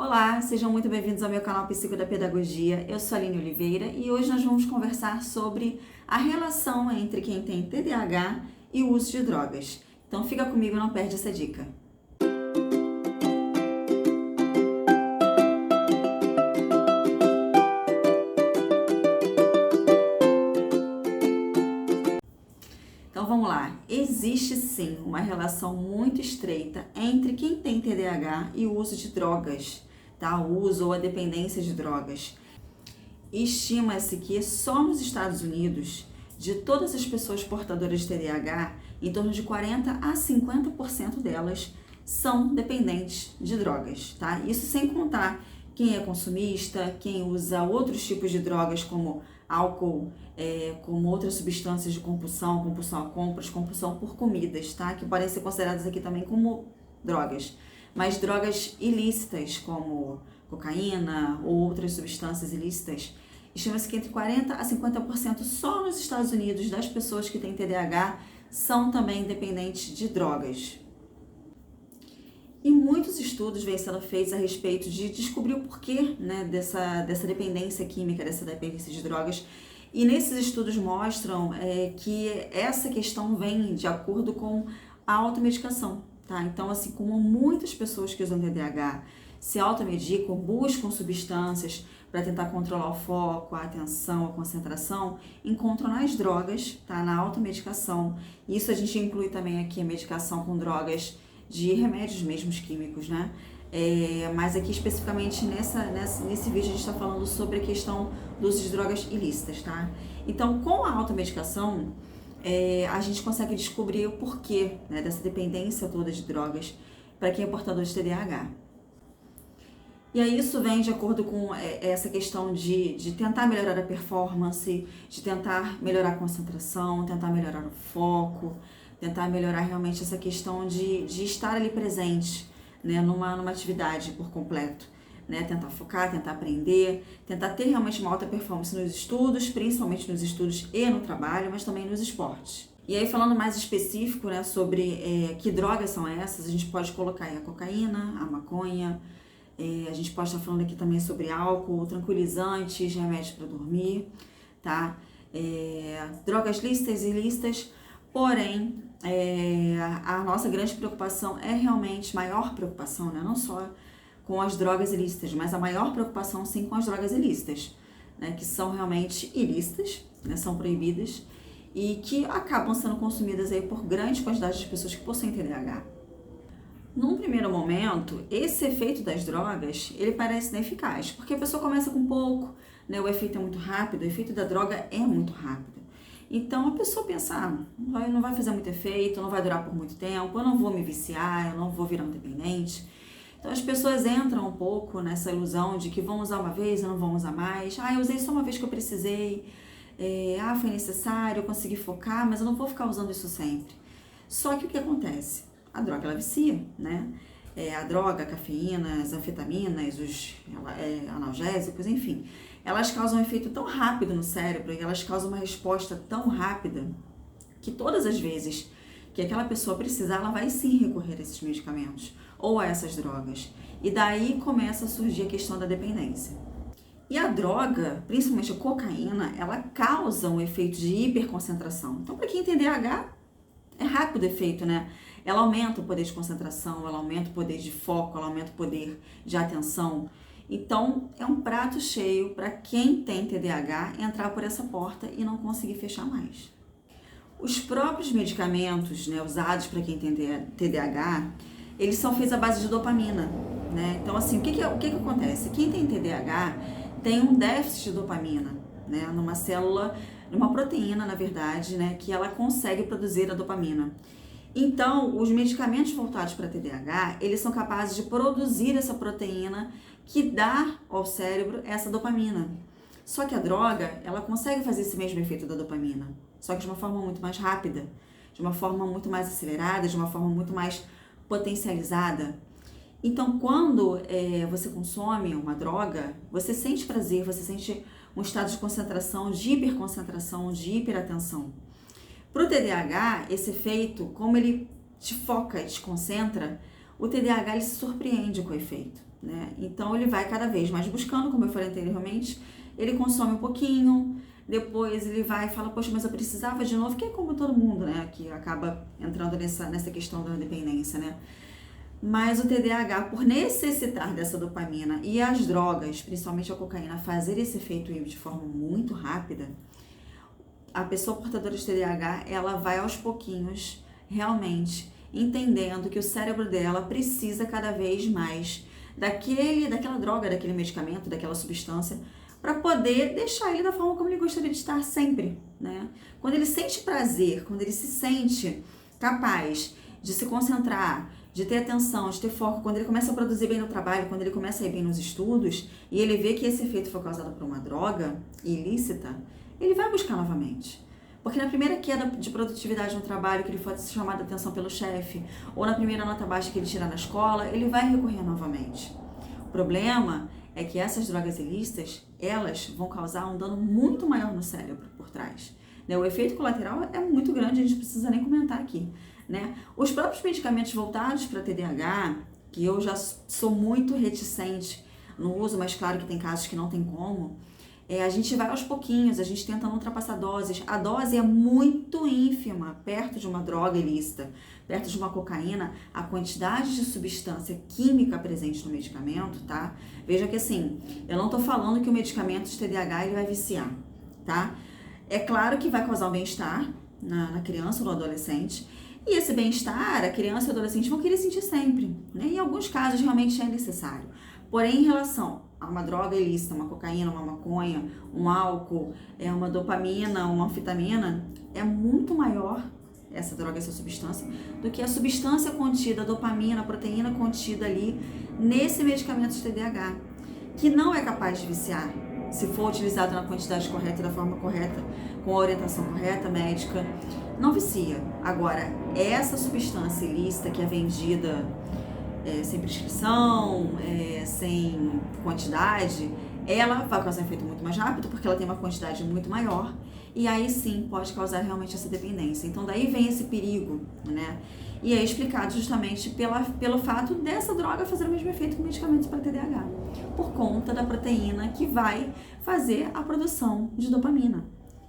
Olá, sejam muito bem-vindos ao meu canal Psico da Pedagogia. Eu sou a Aline Oliveira e hoje nós vamos conversar sobre a relação entre quem tem TDAH e o uso de drogas. Então fica comigo, não perde essa dica. Então vamos lá, existe sim uma relação muito estreita entre quem tem TDAH e o uso de drogas, tá? O uso ou a dependência de drogas. Estima-se que só nos Estados Unidos, de todas as pessoas portadoras de TDAH, em torno de 40 a 50% delas são dependentes de drogas, tá? Isso sem contar quem é consumista, quem usa outros tipos de drogas como álcool, como outras substâncias de compulsão, compulsão a compras, compulsão por comidas, tá? Que podem ser consideradas aqui também como drogas. Mas drogas ilícitas, como cocaína ou outras substâncias ilícitas, estima-se que entre 40 a 50% só nos Estados Unidos das pessoas que têm TDAH são também dependentes de drogas. E muitos estudos vêm sendo feitos a respeito de descobrir o porquê, né, dessa dependência química, dessa dependência de drogas. E nesses estudos mostram que essa questão vem de acordo com a automedicação, tá? Então, assim como muitas pessoas que usam TDAH se automedicam, buscam substâncias para tentar controlar o foco, a atenção, a concentração, encontram nas drogas, tá? Na automedicação. Isso a gente inclui também aqui a medicação com drogas de remédios mesmos químicos, né? Mas aqui especificamente nesse vídeo a gente está falando sobre a questão do uso de drogas ilícitas, tá? Então, com a automedicação, a gente consegue descobrir o porquê, né, dessa dependência toda de drogas para quem é portador de TDAH. E aí isso vem de acordo com essa questão de tentar melhorar a performance, de tentar melhorar a concentração, tentar melhorar o foco, tentar melhorar realmente essa questão de estar ali presente, né, numa atividade por completo, né, tentar focar, tentar aprender, tentar ter realmente uma alta performance nos estudos, principalmente nos estudos e no trabalho, mas também nos esportes. E aí falando mais específico, né, sobre que drogas são essas, a gente pode colocar aí a cocaína, a maconha, a gente pode estar falando aqui também sobre álcool, tranquilizantes, remédios para dormir, tá? Drogas lícitas e ilícitas, porém, a nossa grande preocupação é realmente, maior preocupação, né? Não só com as drogas ilícitas, mas a maior preocupação sim com as drogas ilícitas, né? Que são realmente ilícitas, né? São proibidas e que acabam sendo consumidas aí por grande quantidade de pessoas que possuem TDAH. Num primeiro momento, esse efeito das drogas, ele parece ineficaz, porque a pessoa começa com pouco, né? O efeito é muito rápido, o efeito da droga é muito rápido. Então a pessoa pensa, não vai fazer muito efeito, não vai durar por muito tempo, eu não vou me viciar, eu não vou virar um dependente. Então as pessoas entram um pouco nessa ilusão de que vão usar uma vez e não vão usar mais. Eu usei só uma vez que eu precisei, foi necessário, eu consegui focar, mas eu não vou ficar usando isso sempre. Só que o que acontece? A droga, ela vicia, né? A droga, a cafeína, as anfetaminas, os analgésicos, enfim, elas causam um efeito tão rápido no cérebro e elas causam uma resposta tão rápida que todas as vezes que aquela pessoa precisar, ela vai sim recorrer a esses medicamentos ou a essas drogas. E daí começa a surgir a questão da dependência. E a droga, principalmente a cocaína, ela causa um efeito de hiperconcentração. Então, para quem tem TDAH, é rápido o efeito, né? Ela aumenta o poder de concentração, ela aumenta o poder de foco, ela aumenta o poder de atenção. Então, é um prato cheio para quem tem TDAH entrar por essa porta e não conseguir fechar mais. Os próprios medicamentos, né, usados para quem tem TDAH, eles são feitos à base de dopamina, né? Então, assim, o que acontece? Quem tem TDAH tem um déficit de dopamina, né, numa célula, numa proteína, na verdade, né, que ela consegue produzir a dopamina. Então, os medicamentos voltados para TDAH, eles são capazes de produzir essa proteína que dá ao cérebro essa dopamina. Só que a droga, ela consegue fazer esse mesmo efeito da dopamina, só que de uma forma muito mais rápida, de uma forma muito mais acelerada, de uma forma muito mais potencializada. Então, quando você consome uma droga, você sente prazer, você sente um estado de concentração, de hiperconcentração, de hiperatenção. Para o TDAH, esse efeito, como ele te foca, te concentra, o TDAH ele se surpreende com o efeito, né? Então ele vai cada vez mais buscando, como eu falei anteriormente, ele consome um pouquinho, depois ele vai e fala, poxa, mas eu precisava de novo, que é como todo mundo, né? Que acaba entrando nessa questão da dependência, né? Mas o TDAH, por necessitar dessa dopamina e as drogas, principalmente a cocaína, fazer esse efeito de forma muito rápida, a pessoa portadora de TDAH, ela vai aos pouquinhos, realmente, entendendo que o cérebro dela precisa cada vez mais daquela droga, daquele medicamento, daquela substância, para poder deixar ele da forma como ele gostaria de estar sempre, né? Quando ele sente prazer, quando ele se sente capaz de se concentrar, de ter atenção, de ter foco, quando ele começa a produzir bem no trabalho, quando ele começa a ir bem nos estudos, e ele vê que esse efeito foi causado por uma droga ilícita, ele vai buscar novamente. Porque na primeira queda de produtividade no trabalho, que ele for chamado a atenção pelo chefe, ou na primeira nota baixa que ele tirar na escola, ele vai recorrer novamente. O problema é que essas drogas ilícitas, elas vão causar um dano muito maior no cérebro por trás. O efeito colateral é muito grande, a gente não precisa nem comentar aqui, né? Os próprios medicamentos voltados para TDAH, que eu já sou muito reticente no uso, mas claro que tem casos que não tem como, a gente vai aos pouquinhos, a gente tenta não ultrapassar doses. A dose é muito ínfima, perto de uma droga ilícita, perto de uma cocaína, a quantidade de substância química presente no medicamento, tá? Veja que assim, eu não tô falando que o medicamento de TDAH ele vai viciar, tá? É claro que vai causar um bem-estar na criança ou no adolescente, e esse bem-estar, a criança e o adolescente vão querer sentir sempre, né? Em alguns casos realmente é necessário. Porém, em relação a uma droga ilícita, uma cocaína, uma maconha, um álcool, uma dopamina, uma anfetamina, é muito maior essa droga, essa substância, do que a substância contida, a dopamina, a proteína contida ali nesse medicamento de TDAH, que não é capaz de viciar, se for utilizado na quantidade correta, da forma correta, com a orientação correta, médica, não vicia. Agora, essa substância ilícita que é vendida sem prescrição, sem quantidade, ela vai causar um efeito muito mais rápido, porque ela tem uma quantidade muito maior, e aí sim pode causar realmente essa dependência. Então daí vem esse perigo, né? E é explicado justamente pelo fato dessa droga fazer o mesmo efeito que medicamentos para TDAH, por conta da proteína que vai fazer a produção de dopamina,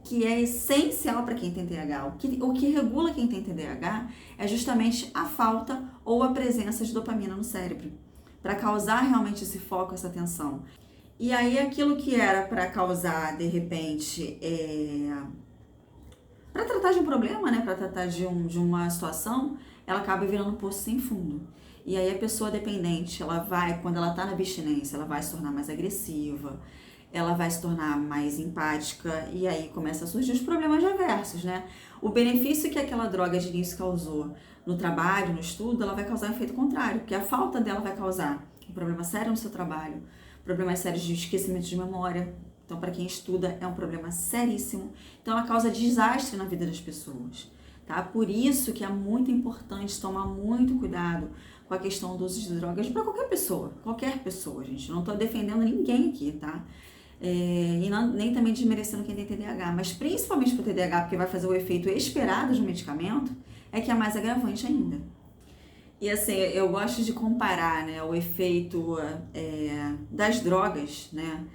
que é essencial para quem tem TDAH. O que regula quem tem TDAH é justamente a falta ou a presença de dopamina no cérebro, para causar realmente esse foco, essa atenção. E aí aquilo que era para causar, de repente, para tratar de um problema, né, para tratar de uma situação, ela acaba virando um poço sem fundo. E aí a pessoa dependente, ela vai, quando ela está na abstinência, ela vai se tornar mais agressiva, ela vai se tornar mais empática, e aí começa a surgir os problemas reversos, né? O benefício que aquela droga de início causou no trabalho, no estudo, ela vai causar um efeito contrário, porque a falta dela vai causar um problema sério no seu trabalho, problemas sérios de esquecimento de memória. Então, para quem estuda, é um problema seríssimo. Então, ela causa desastre na vida das pessoas, tá? Por isso que é muito importante tomar muito cuidado com a questão do uso de drogas para qualquer pessoa, gente. Não estou defendendo ninguém aqui, tá? E nem também desmerecendo quem tem TDAH, mas principalmente para o TDAH, porque vai fazer o efeito esperado de um medicamento, é que é mais agravante ainda. E assim, eu gosto de comparar, né, o efeito das drogas, né,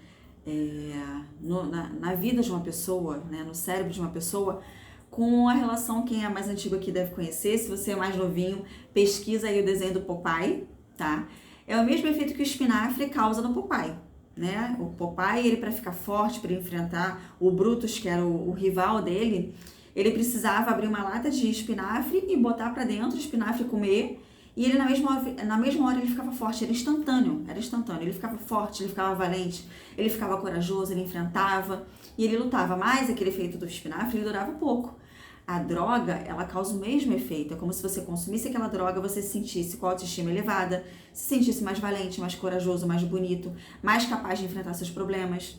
na vida de uma pessoa, né, no cérebro de uma pessoa, com a relação, quem é mais antigo aqui deve conhecer, se você é mais novinho, pesquisa aí o desenho do Popeye, tá? É o mesmo efeito que o espinafre causa no Popeye, né? O Popeye, ele para ficar forte, para enfrentar o Brutus, que era o rival dele, ele precisava abrir uma lata de espinafre e botar para dentro o espinafre e comer, e ele na mesma hora ele ficava forte, era instantâneo, ele ficava forte, ele ficava valente, ele ficava corajoso, ele enfrentava e ele lutava. Mais aquele efeito do espinafre, ele durava pouco. A droga, ela causa o mesmo efeito, é como se você consumisse aquela droga, você se sentisse com a autoestima elevada, se sentisse mais valente, mais corajoso, mais bonito, mais capaz de enfrentar seus problemas.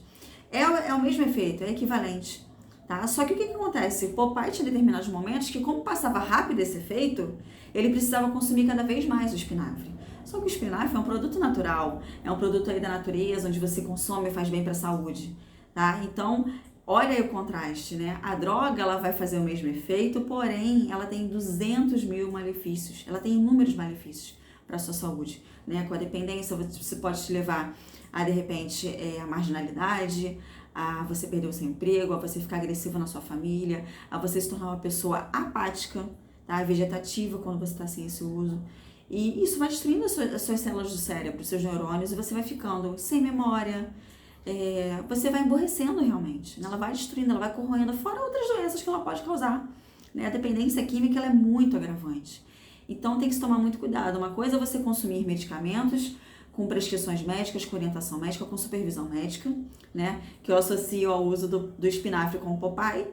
É o mesmo efeito, é equivalente, tá? Só que o que acontece? O Popeye tinha determinados momentos que, como passava rápido esse efeito, ele precisava consumir cada vez mais o espinafre. Só que o espinafre é um produto natural, é um produto aí da natureza, onde você consome e faz bem para a saúde, tá? Então, olha aí o contraste, né? A droga, ela vai fazer o mesmo efeito, porém, ela tem 200 mil malefícios, ela tem inúmeros malefícios. para a sua saúde, né? Com a dependência, você pode te levar a, de repente, a marginalidade, a você perder o seu emprego, a você ficar agressiva na sua família, a você se tornar uma pessoa apática, tá? Vegetativa quando você está sem esse uso. E isso vai destruindo as suas células do cérebro, os seus neurônios, e você vai ficando sem memória, você vai emborrecendo realmente, né? Ela vai destruindo, ela vai corroendo, fora outras doenças que ela pode causar, né? A dependência química ela é muito agravante. Então tem que se tomar muito cuidado. Uma coisa é você consumir medicamentos com prescrições médicas, com orientação médica, com supervisão médica, né? Que eu associo ao uso do espinafre com o Popeye.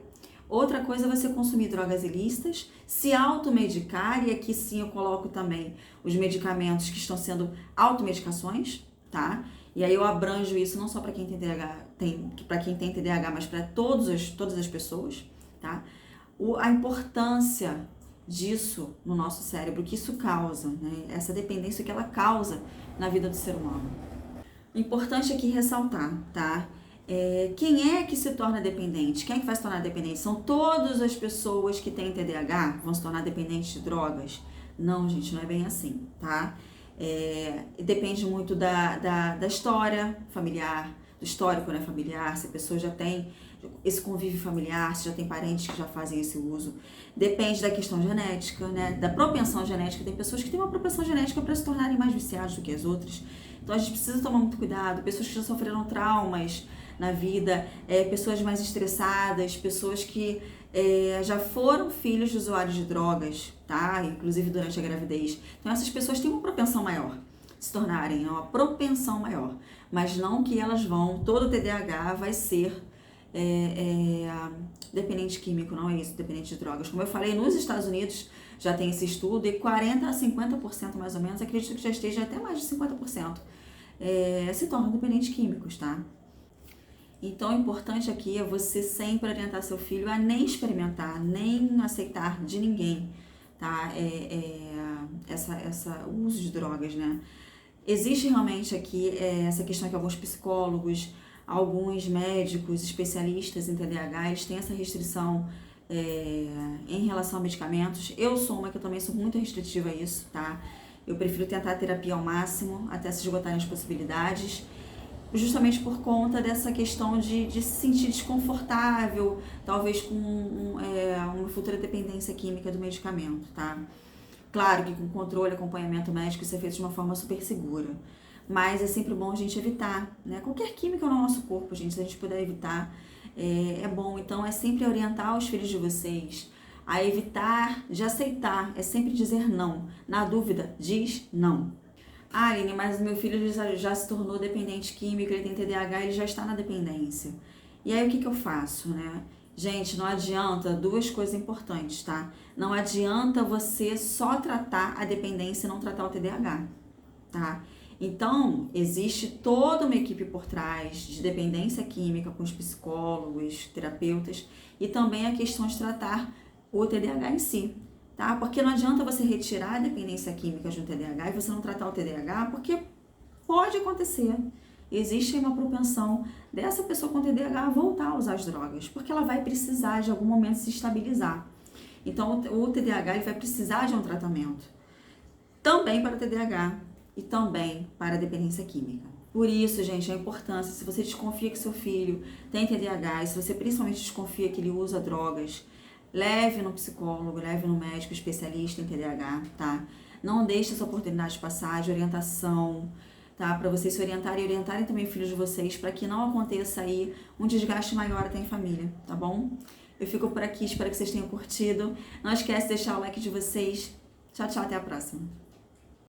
Outra coisa é você consumir drogas ilícitas, se automedicar, e aqui sim eu coloco também os medicamentos que estão sendo automedicações, tá? E aí eu abranjo isso não só para quem tem TDAH, mas para todas as pessoas, tá? A importância disso no nosso cérebro, que isso causa, né? Essa dependência que ela causa na vida do ser humano. O importante aqui ressaltar, tá? Quem é que se torna dependente? Quem é que vai se tornar dependente? São todas as pessoas que têm TDAH vão se tornar dependentes de drogas? Não, gente, não é bem assim, tá? Depende muito da história familiar, do histórico, né, familiar, se a pessoa já tem esse convívio familiar, se já tem parentes que já fazem esse uso. Depende da questão genética, né, da propensão genética. Tem pessoas que têm uma propensão genética para se tornarem mais viciados do que as outras. Então a gente precisa tomar muito cuidado. Pessoas que já sofreram traumas na vida, pessoas mais estressadas, pessoas que já foram filhos de usuários de drogas, tá? Inclusive durante a gravidez. Então essas pessoas têm uma propensão maior se tornarem, uma propensão maior, mas não que elas vão, todo TDAH vai ser dependente químico, não é isso, dependente de drogas. Como eu falei, nos Estados Unidos já tem esse estudo e 40% a 50% mais ou menos, acredito que já esteja até mais de 50%, se tornam dependentes químicos, tá? Então, o importante aqui é você sempre orientar seu filho a nem experimentar, nem aceitar de ninguém, tá? O uso de drogas, né? Existe realmente aqui essa questão que alguns psicólogos, alguns médicos, especialistas em TDAH, eles têm essa restrição em relação a medicamentos. Eu sou uma que eu também sou muito restritiva a isso, tá? Eu prefiro tentar a terapia ao máximo, até se esgotarem as possibilidades, justamente por conta dessa questão de se sentir desconfortável, talvez com uma futura dependência química do medicamento, tá? Claro que com controle, acompanhamento médico, isso é feito de uma forma super segura. Mas é sempre bom a gente evitar, né? Qualquer química no nosso corpo, gente, se a gente puder evitar, é bom. Então, é sempre orientar os filhos de vocês a evitar de aceitar, é sempre dizer não. Na dúvida, diz não. Ah, Aline, mas meu filho já se tornou dependente químico, ele tem TDAH, ele já está na dependência. E aí, o que eu faço, né? Gente, não adianta, duas coisas importantes, tá? Não adianta você só tratar a dependência e não tratar o TDAH, tá? Então, existe toda uma equipe por trás de dependência química com os psicólogos, terapeutas e também a questão de tratar o TDAH em si, tá? Porque não adianta você retirar a dependência química de um TDAH e você não tratar o TDAH, porque pode acontecer. Existe uma propensão dessa pessoa com TDAH voltar a usar as drogas, porque ela vai precisar de algum momento se estabilizar. Então, o TDAH ele vai precisar de um tratamento, também para o TDAH e também para a dependência química. Por isso, gente, a importância, se você desconfia que seu filho tem TDAH, e se você principalmente desconfia que ele usa drogas, leve no psicólogo, leve no médico especialista em TDAH, tá? Não deixe essa oportunidade passar de orientação, tá? Para vocês se orientarem e orientarem também os filhos de vocês, para que não aconteça aí um desgaste maior até em família, tá bom? Eu fico por aqui, espero que vocês tenham curtido. Não esquece de deixar o like de vocês. Tchau, tchau, até a próxima.